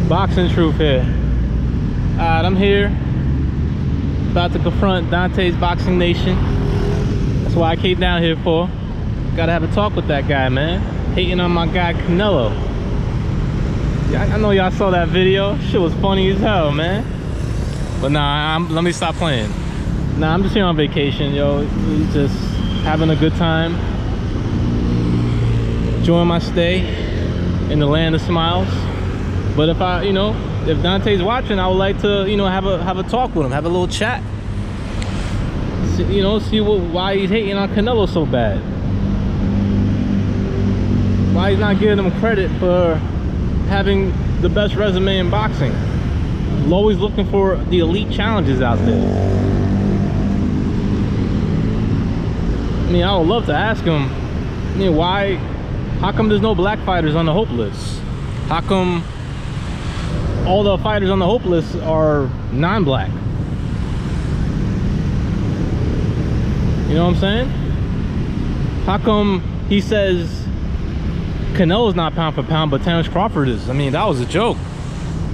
Boxing truth here. Alright, I'm here. About to confront Dontae's Boxing Nation. That's why I came down here for. Gotta have a talk with that guy, man. Hating on my guy Canelo. Yeah, I know y'all saw that video. Shit was funny as hell, man. But nah, let me stop playing. Nah, I'm just here on vacation, yo. Just having a good time. Enjoying my stay in the land of smiles. But if if Dontae's watching, I would like to, have a talk with him, have a little chat. See why he's hating on Canelo so bad. Why he's not giving him credit for having the best resume in boxing. Always looking for the elite challenges out there. I mean, I would love to ask him, how come there's no black fighters on the hope list? How come all the fighters on the hope list are non-black? You know what I'm saying? How come he says Canelo's not pound for pound, but Terrence Crawford is? I mean, that was a joke.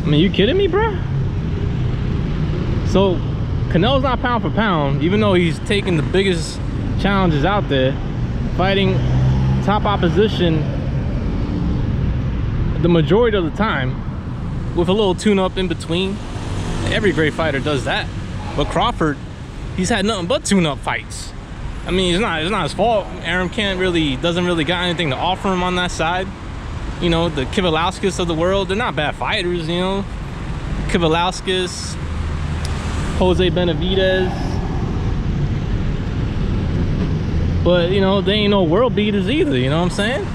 I mean, you kidding me, bruh? So Canelo's not pound for pound, even though he's taking the biggest challenges out there, fighting top opposition the majority of the time, with a little tune-up in between. Every great fighter does that. But Crawford, he's had nothing but tune-up fights. I mean, it's not his fault. Arum doesn't really got anything to offer him on that side. The Kivalauskas of the world, they're not bad fighters, Kivalauskas, Jose Benavidez. But, they ain't no world beaters either, you know what I'm saying?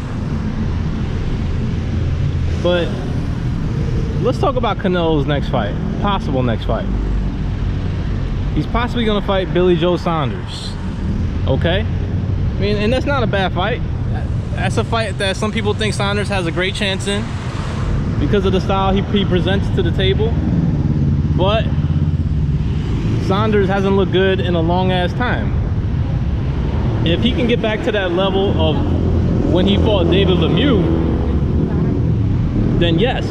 But let's talk about Canelo's next fight, possible next fight. He's possibly gonna fight Billy Joe Saunders, okay? I mean, and that's not a bad fight. That's a fight that some people think Saunders has a great chance in because of the style he presents to the table. But Saunders hasn't looked good in a long ass time. If he can get back to that level of when he fought David Lemieux, then yes,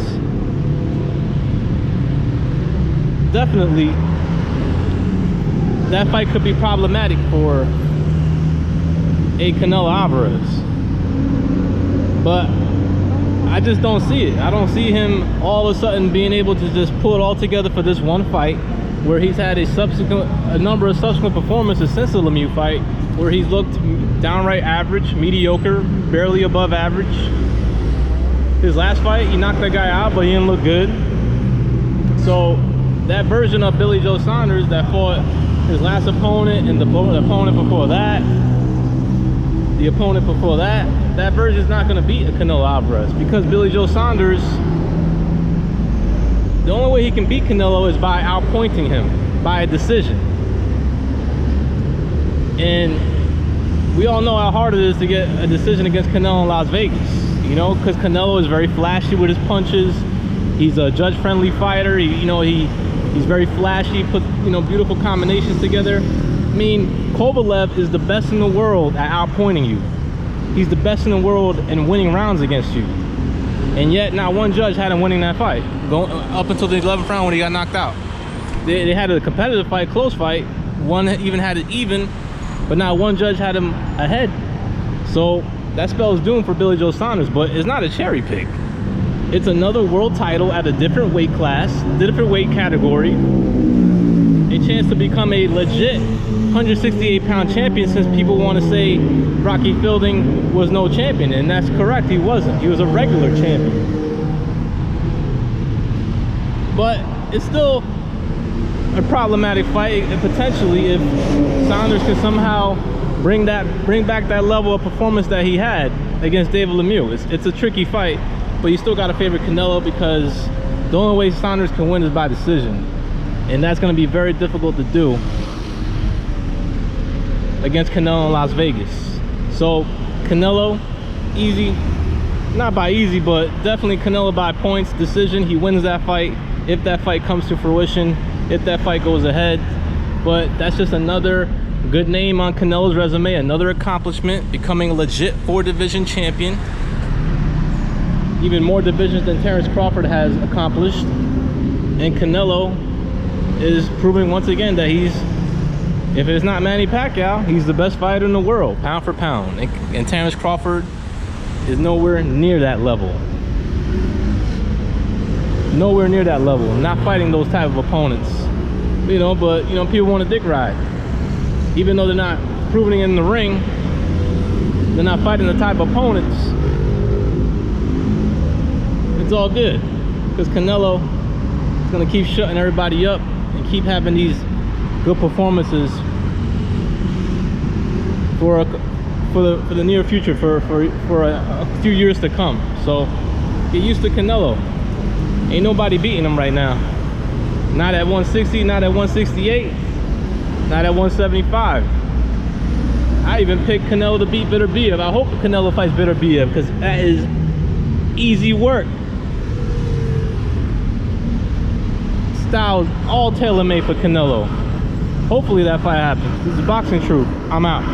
definitely that fight could be problematic for a Canelo Alvarez. But I just don't see it. I don't see him all of a sudden being able to just pull it all together for this one fight, where he's had a number of subsequent performances since the Lemieux fight where he's looked downright average, mediocre, barely above average. His last fight, he knocked that guy out, but he didn't look good. So that version of Billy Joe Saunders that fought his last opponent and the opponent before that, that version is not going to beat a Canelo Alvarez, because Billy Joe Saunders, the only way he can beat Canelo is by outpointing him by a decision. And we all know how hard it is to get a decision against Canelo in Las Vegas, because Canelo is very flashy with his punches. He's a judge-friendly fighter. He's very flashy, puts beautiful combinations together. I mean, Kovalev is the best in the world at outpointing you. He's the best in the world in winning rounds against you. And yet, not one judge had him winning that fight, going up until the 11th round when he got knocked out. They had a competitive fight, close fight. One even had it even, but not one judge had him ahead. So that spells doom for Billy Joe Saunders, but it's not a cherry pick. It's another world title at a different weight class, different weight category. A chance to become a legit 168-pound champion, since people want to say Rocky Fielding was no champion, and that's correct, he wasn't. He was a regular champion. But it's still a problematic fight, potentially, if Saunders can somehow bring back that level of performance that he had against David Lemieux. It's a tricky fight, but you still got to favor Canelo, because the only way Saunders can win is by decision, and that's going to be very difficult to do against Canelo in Las Vegas. So Canelo, easy, not by easy, but definitely Canelo by points, decision. He wins that fight if that fight comes to fruition, if that fight goes ahead. But that's just another good name on Canelo's resume, another accomplishment, becoming a legit 4-division champion. even more divisions than Terrence Crawford has accomplished. And Canelo is proving once again that he's, if it's not Manny Pacquiao, he's the best fighter in the world, pound for pound. And Terrence Crawford is nowhere near that level. Nowhere near that level. Not fighting those type of opponents. You know, but, you know, people want a dick ride. Even though they're not proving it in the ring, they're not fighting the type of opponents. It's all good. Because Canelo is going to keep shutting everybody up and keep having these good performances for the near future, for a few years to come. So get used to Canelo. Ain't nobody beating him right now. Not at 160, not at 168, not at 175. I even picked Canelo to beat Beterbiev. I hope Canelo fights Beterbiev, because that is easy work. Styles all tailor-made for Canelo. Hopefully that fight happens. This is Boxing Truth. I'm out.